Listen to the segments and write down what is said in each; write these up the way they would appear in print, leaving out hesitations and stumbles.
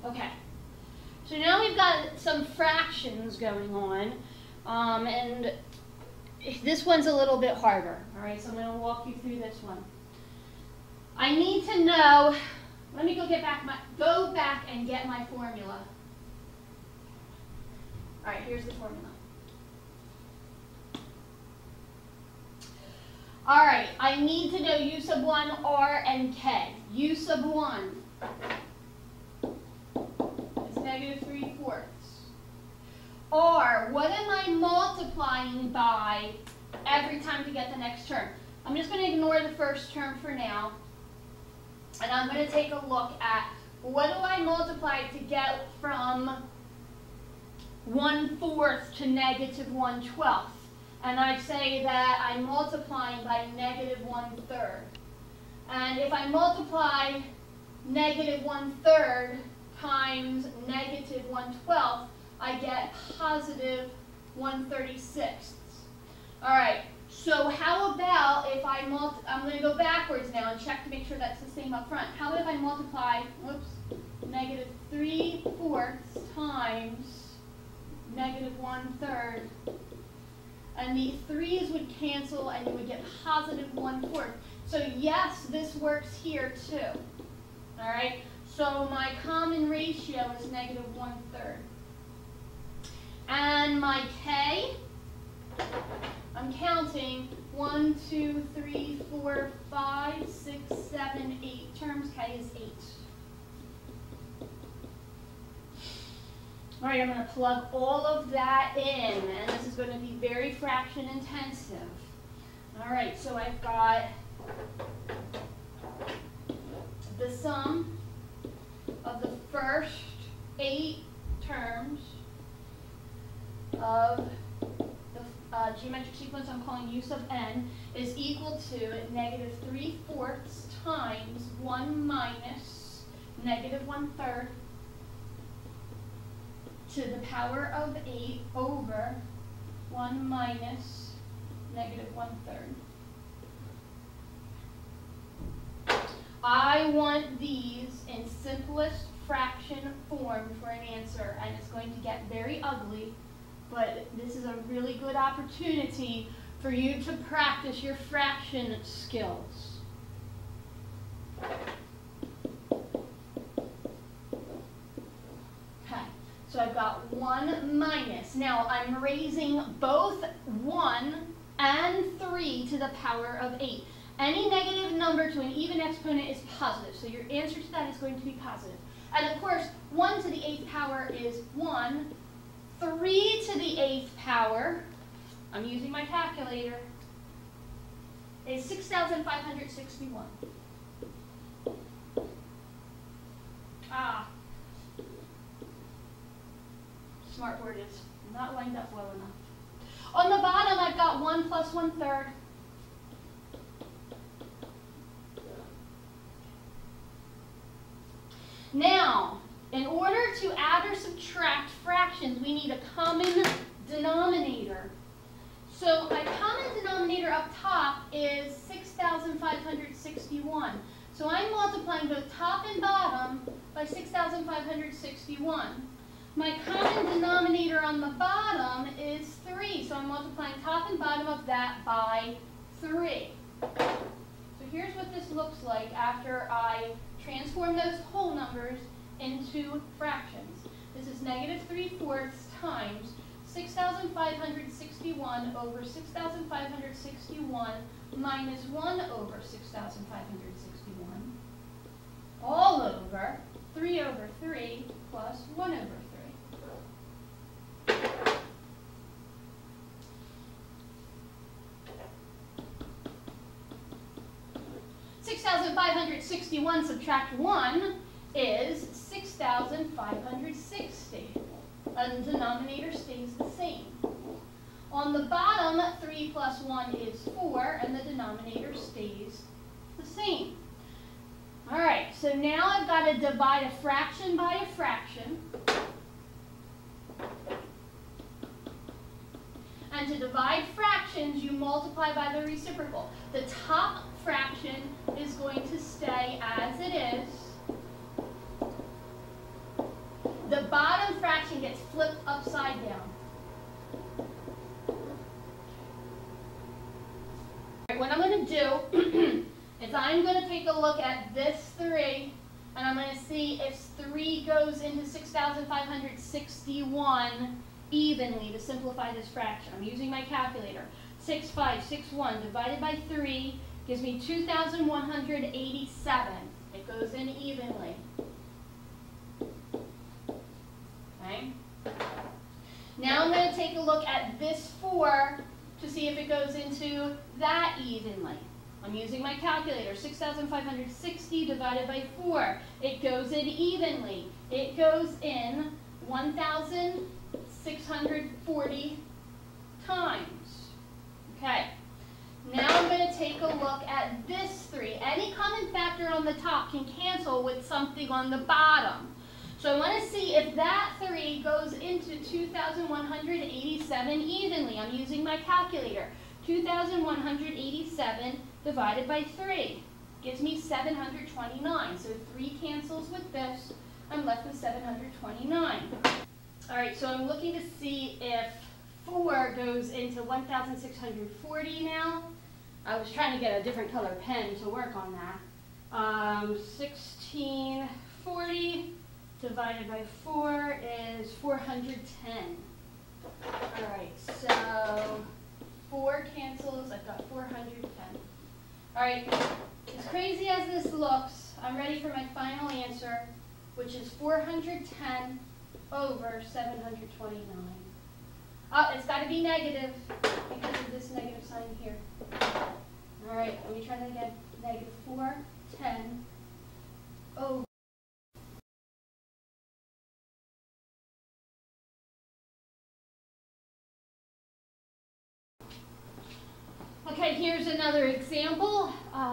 Okay. So now we've got some fractions going on, and this one's a little bit harder. All right, so I'm going to walk you through this one. I need to know. Let me go back and get my formula. All right, here's the formula. All right, I need to know U sub 1, R, and K. U sub 1 is -3/4. R, what am I multiplying by every time to get the next term? I'm just going to ignore the first term for now. And I'm going to take a look at what do I multiply to get from 1/4 to -1/12. And I say that I'm multiplying by -1/3. And if I multiply -1/3 times -1/12, I get positive 1/36. All right, so how about if I'm going to go backwards now and check to make sure that's the same up front. How about if I multiply, -3/4 times -1/3, and the 3's would cancel and you would get positive 1/4. So yes, this works here too. All right, so my common ratio is -1/3. And my K, I'm counting 1, 2, 3, 4, 5, 6, 7, 8 terms. K is 8. All right, I'm going to plug all of that in, and this is going to be very fraction intensive. All right, so I've got the sum of the first 8 terms of the geometric sequence I'm calling U sub n is equal to -3/4 times 1 minus -1/3 to the power of 8 over 1 minus -1/3. I want these in simplest fraction form for an answer, and it's going to get very ugly, but this is a really good opportunity for you to practice your fraction skills. Okay, so I've got 1 minus. Now I'm raising both 1 and 3 to the power of 8. Any negative number to an even exponent is positive, so your answer to that is going to be positive. And of course, 1 to the 8th power is 1. 3 to the 8th power, I'm using my calculator, is 6,561. Smartboard is not lined up well enough. On the bottom, I've got 1 plus 1/3. Now, in order to add or subtract fractions, we need a common denominator. So my common denominator up top is 6,561. So I'm multiplying both top and bottom by 6,561. My common denominator on the bottom is 3. So I'm multiplying top and bottom of that by 3. So here's what this looks like after I transform those whole numbers into fractions. This is -3/4 times 6,561 over 6,561 minus 1 over 6,561 all over 3 over 3 plus 1 over 3. 6,561 subtract 1 is 6,560. And the denominator stays the same. On the bottom, 3 plus 1 is 4, and the denominator stays the same. All right, so now I've got to divide a fraction by a fraction. And to divide fractions, you multiply by the reciprocal. The top fraction is going to stay as it is. the bottom fraction gets flipped upside down. What I'm going to do is I'm going to take a look at this 3, and I'm going to see if 3 goes into 6,561 evenly to simplify this fraction. I'm using my calculator. 6561 divided by 3 gives me 2,187. It goes in evenly. Okay. Now I'm going to take a look at this 4 to see if it goes into that evenly. I'm using my calculator. 6,560 divided by 4. It goes in evenly. It goes in 1,640 times. Okay. Now I'm going to take a look at this 3. Any common factor on the top can cancel with something on the bottom. So I want to see if that 3 goes into 2,187 evenly. I'm using my calculator. 2,187 divided by 3 gives me 729. So 3 cancels with this. I'm left with 729. All right, so I'm looking to see if 4 goes into 1,640 now. I was trying to get a different color pen to work on that. 1640 divided by 4 is 410. All right, so 4 cancels. I've got 410. All right, as crazy as this looks, I'm ready for my final answer, which is 410 over 729. Oh, it's got to be negative because of this negative sign here. All right, let me try that again. Negative 410 over. Okay, here's another example.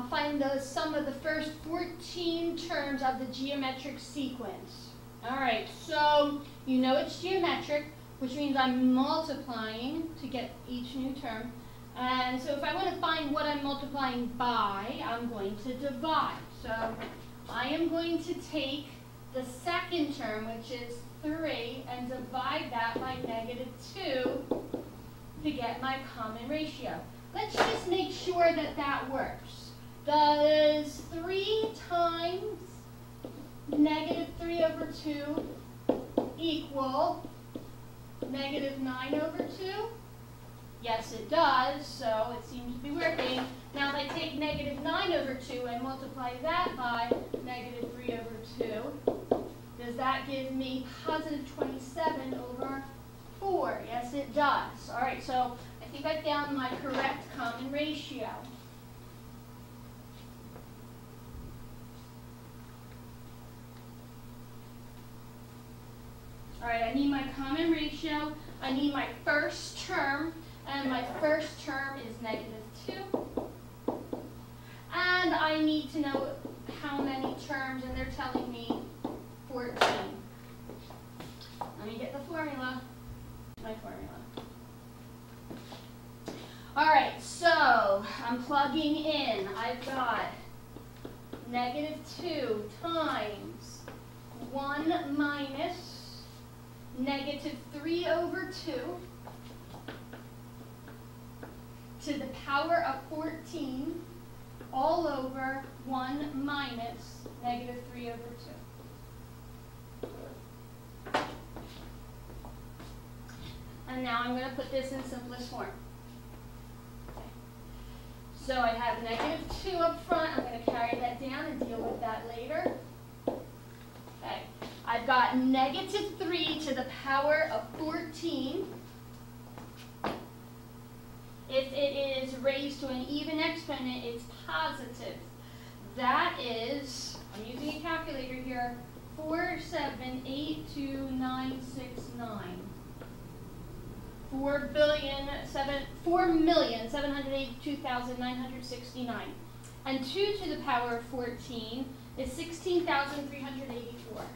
Find the sum of the first 14 terms of the geometric sequence. All right, so you know it's geometric, which means I'm multiplying to get each new term. And so if I want to find what I'm multiplying by, I'm going to divide. So I am going to take the second term, which is 3, and divide that by -2 to get my common ratio. Let's just make sure that that works. Does 3 times -3 over 2 equal -9 over 2? Yes, it does, so it seems to be working. Now if I take -9 over 2 and multiply that by -3 over 2, does that give me positive 27 over 4? Yes, it does. All right, so I think I found my correct common ratio. All right, I need my common ratio. I need my first term, and my first term is -2. And I need to know how many terms, and they're telling me 14. Let me get the formula. My formula. All right, so I'm plugging in. I've got -2 times 1 minus -3 over 2 to the power of 14 all over 1 minus -3 over 2. And now I'm going to put this in simplest form. So I have -2 up front. I'm going to carry that down and deal with that later. Okay. I've got -3 to the power of 14. If it is raised to an even exponent, it's positive. That is, I'm using a calculator here, 4,782,969. 4,782,969. And 2 to the power of 14 is 16,384.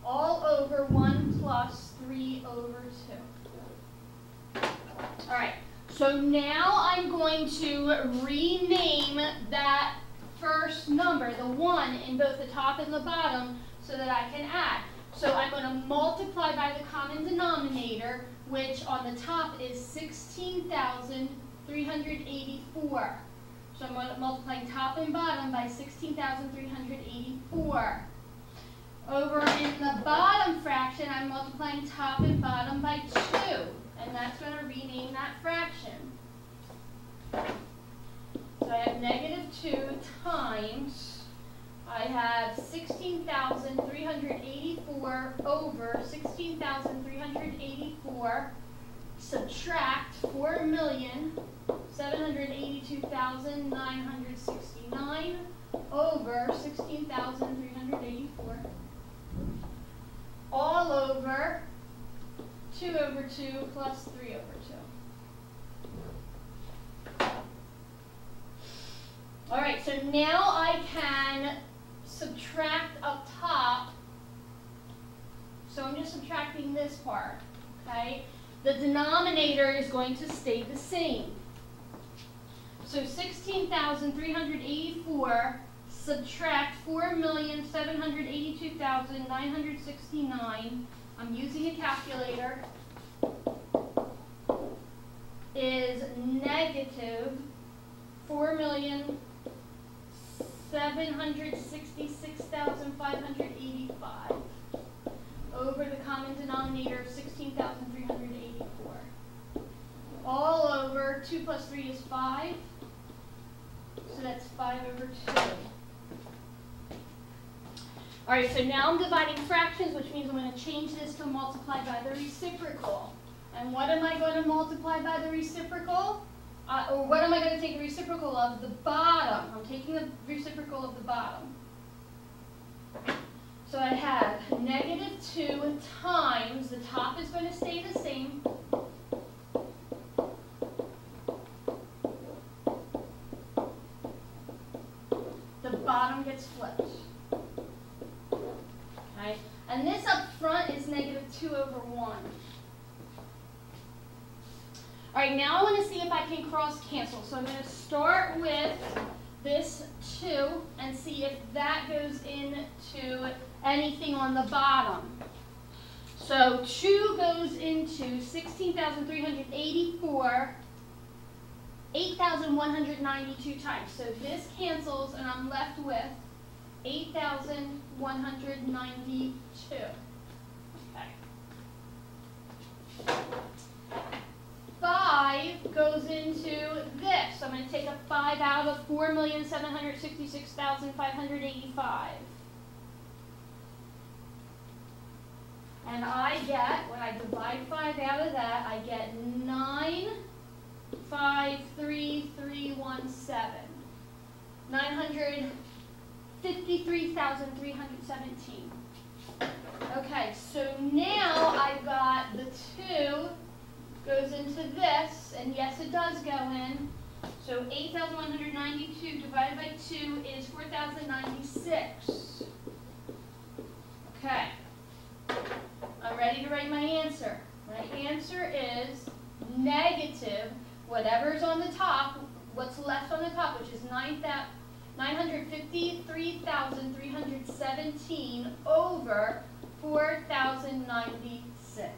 All over 1 plus 3 over 2. All right, so now I'm going to rename that first number, the 1, in both the top and the bottom so that I can add. So I'm going to multiply by the common denominator, which on the top is 16,384. So I'm multiplying top and bottom by 16,384. Over in the bottom fraction, I'm multiplying top and bottom by 2. And that's going to rename that fraction. So I have -2 times, I have 16,384 over 16,384, subtract 4,782,969 over 16,384, all over 2 over 2 plus 3 over 2. All right, so now I can subtract up top. So I'm just subtracting this part, okay? The denominator is going to stay the same. So 16,384 subtract 4,782,969. I'm using a calculator. Is negative 4,766,585 over the common denominator of 16,384. All over 2 plus 3 is 5. So that's 5 over 2. All right, so now I'm dividing fractions, which means I'm going to change this to multiply by the reciprocal. And what am I going to multiply by the reciprocal? Or what am I going to take the reciprocal of? The bottom. I'm taking the reciprocal of the bottom. So I have -2 times, the top is going to stay the same, the bottom gets flipped. Okay? And this up front is -2 over 1. All right, now I want to see if I can cross cancel. So I'm going to start with this 2 and see if that goes into anything on the bottom. So 2 goes into 16,384, 8,192 times. So this cancels and I'm left with 8,192. Okay. 5 goes into this. So I'm going to take a 5 out of 4,766,585. And I get, when I divide 5 out of that, I get 953,317. 953,317. Okay, so now I've got the 2 goes into this, and yes, it does go in. So 8,192 divided by 2 is 4,096. Okay. I'm ready to write my answer. My answer is negative, whatever's on the top, what's left on the top, which is 953,317 over 4,096.